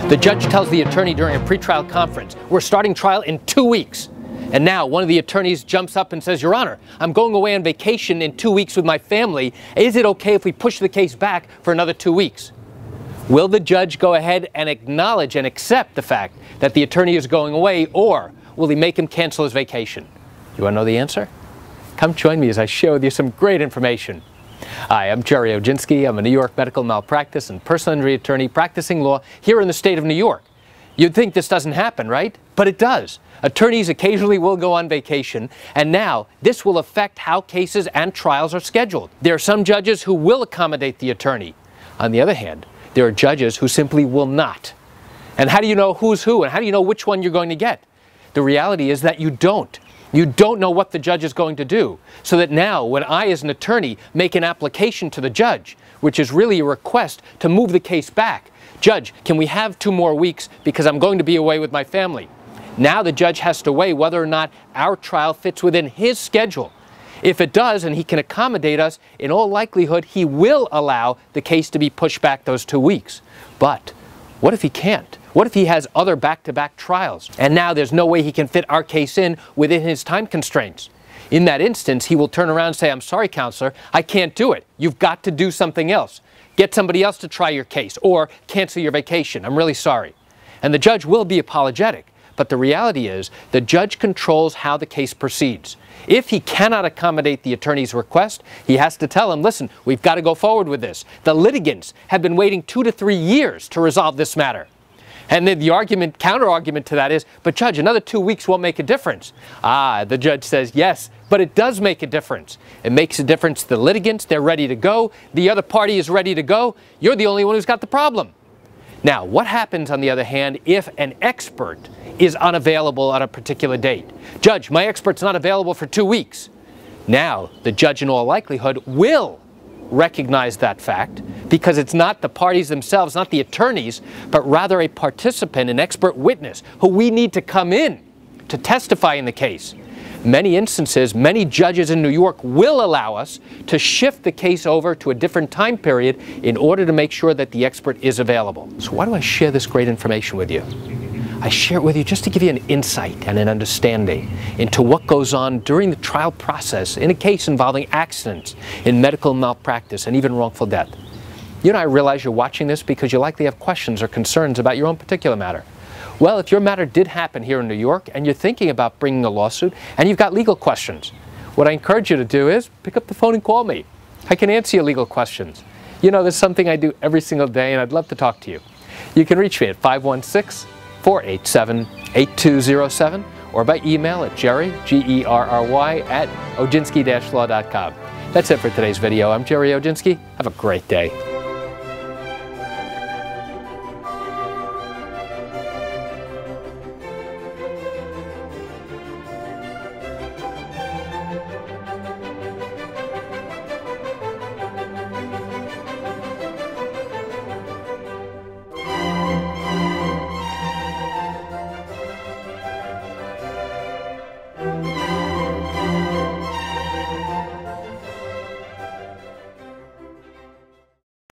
The judge tells the attorney during a pretrial conference, we're starting trial in 2 weeks. And now one of the attorneys jumps up and says, Your Honor, I'm going away on vacation in 2 weeks with my family. Is it okay if we push the case back for another 2 weeks? Will the judge go ahead and acknowledge and accept the fact that the attorney is going away, or will he make him cancel his vacation? You want to know the answer? Come join me as I share with you some great information. Hi, I'm Jerry Oginski. I'm a New York medical malpractice and personal injury attorney practicing law here in the state of New York. You'd think this doesn't happen, right? But it does. Attorneys occasionally will go on vacation, and now this will affect how cases and trials are scheduled. There are some judges who will accommodate the attorney. On the other hand, there are judges who simply will not. And how do you know who's who, and how do you know which one you're going to get? The reality is that you don't. You don't know what the judge is going to do. So that now, when I, as an attorney, make an application to the judge, which is really a request to move the case back, Judge, can we have 2 more weeks because I'm going to be away with my family? Now the judge has to weigh whether or not our trial fits within his schedule. If it does, and he can accommodate us, in all likelihood, he will allow the case to be pushed back those 2 weeks. But what if he can't? What if he has other back-to-back trials? And now there's no way he can fit our case in within his time constraints. In that instance, he will turn around and say, I'm sorry, counselor, I can't do it. You've got to do something else. Get somebody else to try your case, or cancel your vacation. I'm really sorry. And the judge will be apologetic. But the reality is, the judge controls how the case proceeds. If he cannot accommodate the attorney's request, he has to tell him, listen, we've got to go forward with this. The litigants have been waiting 2 to 3 years to resolve this matter. And then the counter-argument to that is, but Judge, another 2 weeks won't make a difference. The judge says, yes, but it does make a difference. It makes a difference to the litigants. They're ready to go. The other party is ready to go. You're the only one who's got the problem. Now, what happens, on the other hand, if an expert is unavailable on a particular date? Judge, my expert's not available for 2 weeks. Now, the judge in all likelihood will recognize that fact, because it's not the parties themselves, not the attorneys, but rather a participant, an expert witness, who we need to come in to testify in the case. Many instances, many judges in New York will allow us to shift the case over to a different time period in order to make sure that the expert is available. So why do I share this great information with you? I share it with you just to give you an insight and an understanding into what goes on during the trial process in a case involving accidents, in medical malpractice, and even wrongful death. You know, I realize you're watching this because you likely have questions or concerns about your own particular matter. Well, if your matter did happen here in New York and you're thinking about bringing a lawsuit and you've got legal questions, what I encourage you to do is pick up the phone and call me. I can answer your legal questions. You know, there's something I do every single day, and I'd love to talk to you. You can reach me at 516-487-8207 or by email at Jerry, G-E-R-R-Y, @oginski-law.com. That's it for today's video. I'm Jerry Oginski. Have a great day.